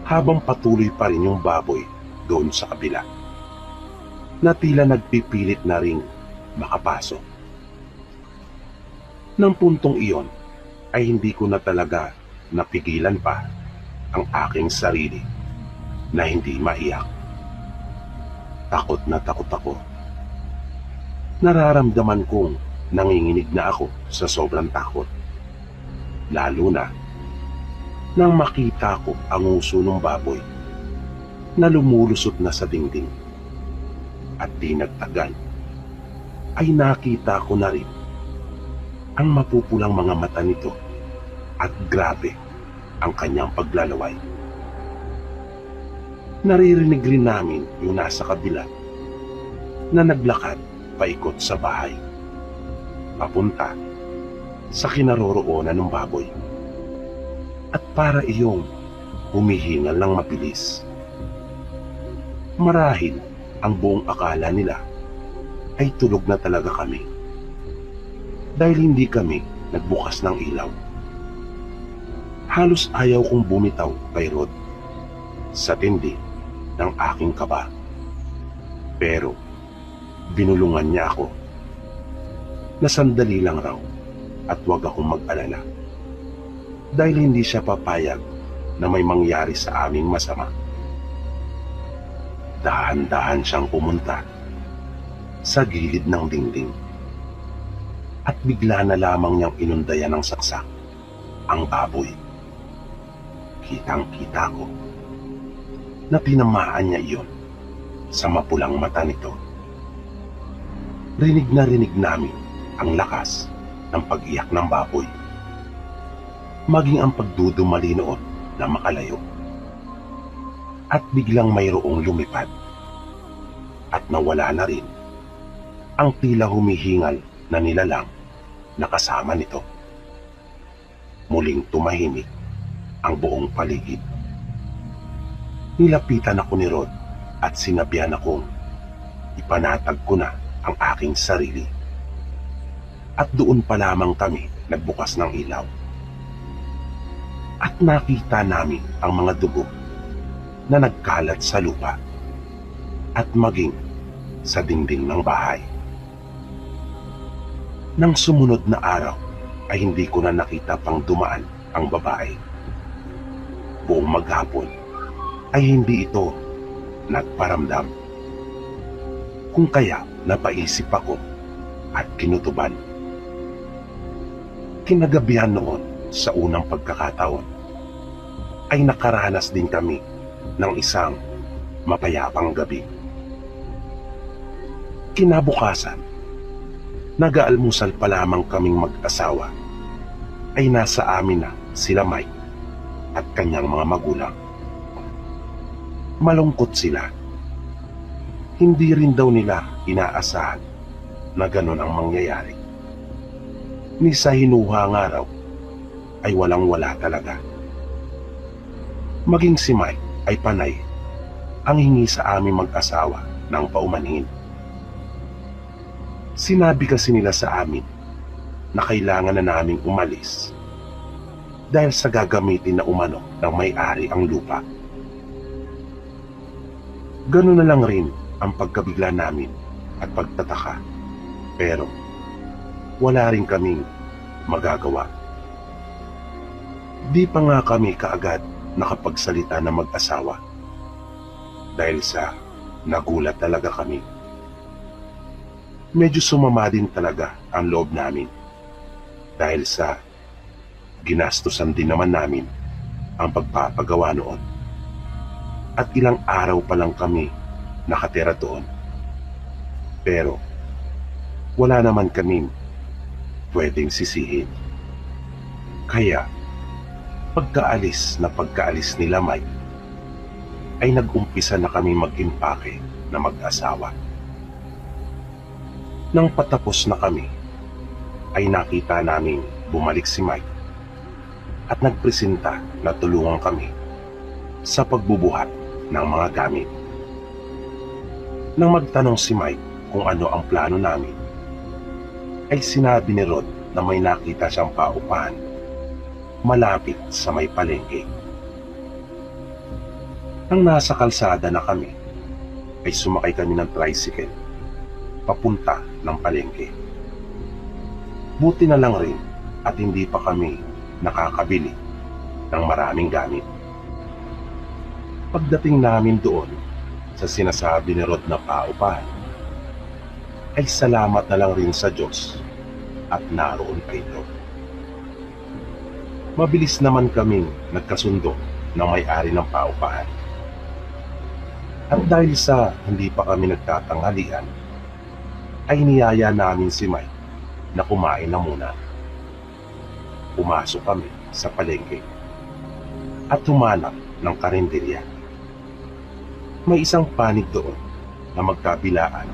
Habang patuloy pa rin yung baboy doon sa kabila, na tila nagpipilit na ring makapasok. Nang puntong iyon ay hindi ko na talaga napigilan pa ang aking sarili na hindi maiyak. Takot na takot ako. Nararamdaman kong nanginginig na ako sa sobrang takot. Lalo na nang makita ko ang uso ng baboy na lumulusot na sa dingding. At di nagtagal ay nakita ko na rin ang mapupulang mga mata nito at grabe ang kanyang paglalaway. Naririnig rin namin yung nasa kabila na naglakad paikot sa bahay papunta sa kinaroroonan ng baboy. At para iyong humihingal ng mabilis. Marahil ang buong akala nila ay tulog na talaga kami dahil hindi kami nagbukas ng ilaw. Halos ayaw kong bumitaw kay Rod sa tindi ng aking kaba. Pero binulungan niya ako na sandali lang raw at huwag akong mag-alala dahil hindi siya papayag na may mangyari sa aming masama. Dahan-dahan siyang pumunta sa gilid ng dingding at bigla na lamang niyang inundayan ng saksak ang baboy. Kitang-kita ko na tinamaan niya iyon sa mapulang mata nito. Rinig na rinig namin ang lakas ng pag-iyak ng baboy, maging ang pagdudumali noon na makalayo. At biglang mayroong lumipad at nawala na rin ang tila humihingal na nilalang na kasama nito. Muling tumahimik ang buong paligid. Nilapitan ako ni Rod at sinabihan akong ipanatag ko na ang aking sarili. At doon pa lamang kami nagbukas ng ilaw. At nakita namin ang mga dugo na nagkalat sa lupa at maging sa dingding ng bahay. Nang sumunod na araw ay hindi ko na nakita pang dumaan ang babae. Buong maghapon ay hindi ito nagparamdam. Kung kaya napaisip ako at kinutuban. Kinagabihan noon sa unang pagkakataon ay nakaranas din kami ng isang mapayapang gabi. Kinabukasan, nag-aalmusal pa lamang kaming mag-asawa ay nasa amin na sila Mike at kanyang mga magulang. Malungkot sila. Hindi rin daw nila inaasahan na ganon ang mangyayari. Ni sa hinuhang araw ay walang-wala talaga. Maging si Mike ay panay ang hingi sa aming mag-asawa ng paumanhin. Sinabi kasi nila sa amin na kailangan na naming umalis dahil sa gagamitin na umano ng may-ari ang lupa. Ganun na lang rin ang pagkabigla namin at pagtataka, pero wala rin kaming magagawa. Di pa nga kami kaagad nakapagsalita na mag-asawa dahil sa nagulat talaga kami. Medyo sumama din talaga ang loob namin dahil sa ginastusan din naman namin ang pagpapagawa noon. At ilang araw pa lang kami nakatira doon. Pero wala naman kaming pwedeng sisihin. Kaya pagkaalis nila Mike ay nag-umpisa na kami mag-impake na mag-asawa. Nang patapos na kami ay nakita namin bumalik si Mike at nagpresenta na tulungan kami sa pagbubuhat ng mga gamit. Nang magtanong si Mike kung ano ang plano namin, ay sinabi ni Rod na may nakita siyang paupahan malapit sa may palengke. Nang nasa kalsada na kami, ay sumakay kami ng tricycle papunta ng palengke. Buti na lang rin at hindi pa kami nakakabili ng maraming gamit. Pagdating namin doon sa sinasabi ni Rod na paupahan, ay salamat na lang rin sa Diyos at naroon pa ito. Mabilis naman kaming nagkasundo ng may-ari ng paupahan. At dahil sa hindi pa kami nagtatanghalian, ay niyaya namin si Mike na kumain na muna. Pumasok kami sa palengke at humanap ng karinderya. May isang panig doon na magkabilaan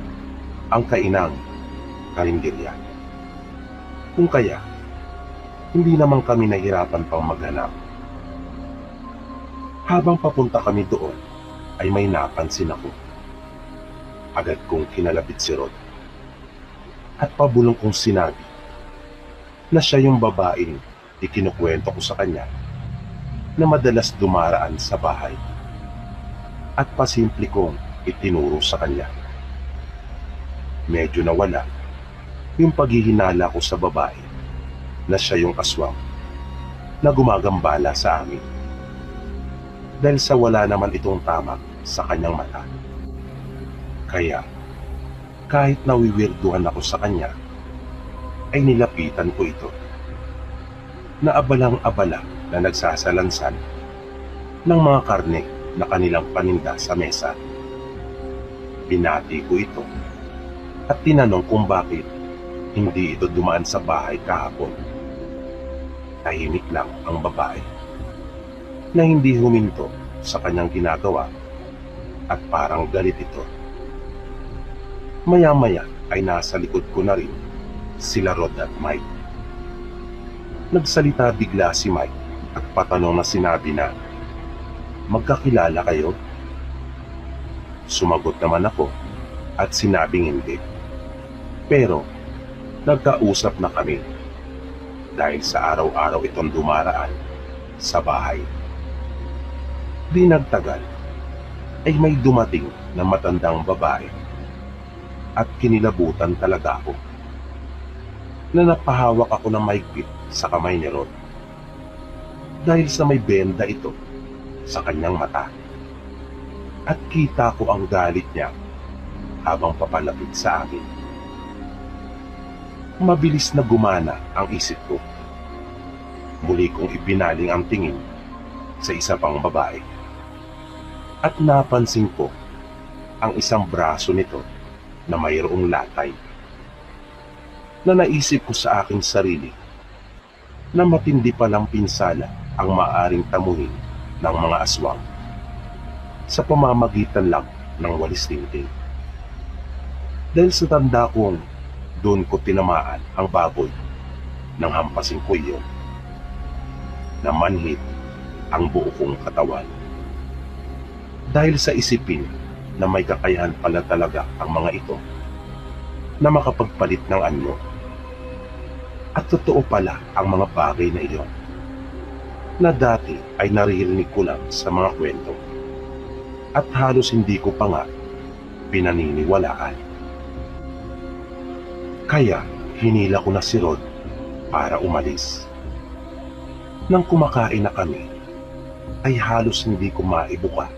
ang kainang karinderya. Kung kaya, hindi naman kami nahirapan pang maghanap. Habang papunta kami doon, ay may napansin ako. Agad kong kinalapit si Rod at pabulong kong sinabi na siya yung babaeng ikinukwento ko sa kanya na madalas dumaraan sa bahay, at pasimple kong itinuro sa kanya. Medyo nawala yung paghihinala ko sa babae na siya yung aswang na gumagambala sa amin dahil sa wala naman itong tamak sa kanyang mata. Kaya kahit nawiwirduhan ako sa kanya, ay nilapitan ko ito na abalang-abala na nagsasalansan ng mga karne na kanilang paninda sa mesa. Binati ko ito at tinanong kung bakit hindi ito dumaan sa bahay kahapon. Tahimik lang ang babae na hindi huminto sa kanyang ginagawa at parang galit ito. Maya-maya ay nasa likod ko na rin sila Rod at Mike. Nagsalita bigla si Mike at patanong na sinabi na, "Magkakilala kayo?" Sumagot naman ako at sinabing hindi. Pero nagkausap na kami dahil sa araw-araw itong dumaraan sa bahay. Di nagtagal ay may dumating na matandang babae at kinilabutan talaga ako na napahawak ako ng mahigpit sa kamay ni Rod dahil sa may benda ito sa kanyang mata at kita ko ang galit niya habang papalapit sa akin. Mabilis na gumana ang isip ko. Muli kong ibinaling ang tingin sa isa pang babae at napansin ko ang isang braso nito na mayroong latay. Na naisip ko sa aking sarili na matindi palang pinsala ang maaring tamuhin ng mga aswang sa pamamagitan lang ng walis tingting. Dahil sa tanda kong doon ko tinamaan ang baboy nang hampasin ko iyon, namanhid ang buo kong katawan. Dahil sa isipin na may kakayahan pala talaga ang mga ito na makapagpalit ng anyo. At totoo pala ang mga bagay na iyon na dati ay naririnig ko lang sa mga kwento at halos hindi ko pa nga pinaniniwalaan. Kaya hinila ko na si Rod para umalis. Nang kumakain na kami ay halos hindi ko maibuka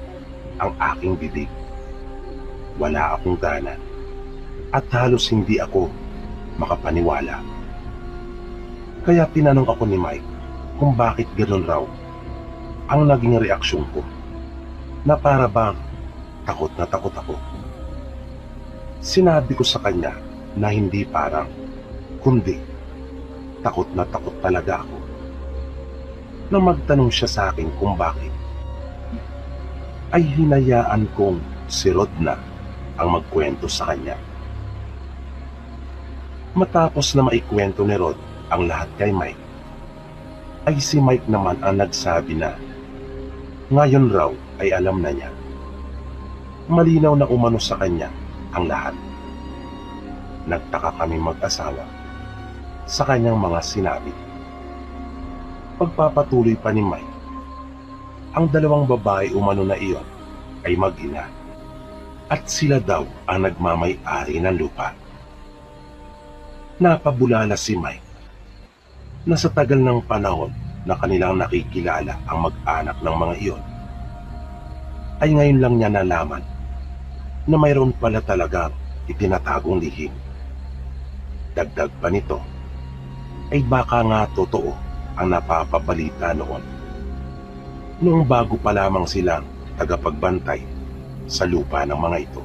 ang aking bibig. Wala akong gana at halos hindi ako makapaniwala. Kaya tinanong ako ni Mike kung bakit ganoon raw ang naging reaksyon ko, na para bang takot na takot ako. Sinabi ko sa kanya na hindi parang, kundi takot na takot talaga ako. Nang magtanong siya sa akin kung bakit, ay hinayaan kong si Rod na ang magkwento sa kanya. Matapos na maikwento ni Rod ang lahat kay Mike, ay si Mike naman ang nagsabi na ngayon raw ay alam na niya. Malinaw na umano sa kanya ang lahat. Nagtaka kami mag-asawa sa kanyang mga sinabi. Pagpapatuloy pa ni Mike, ang dalawang babae umano na iyon ay mag-ina at sila daw ang nagmamay-ari ng lupa. Napabulala si Mike na sa tagal ng panahon na kanilang nakikilala ang mag-anak ng mga iyon, ay ngayon lang niya nalaman na mayroon pala talagang itinatagong lihim. Dagdag pa nito, ay baka nga totoo ang napapabalita noong bago pa lamang silang tagapagbantay sa lupa ng mga ito.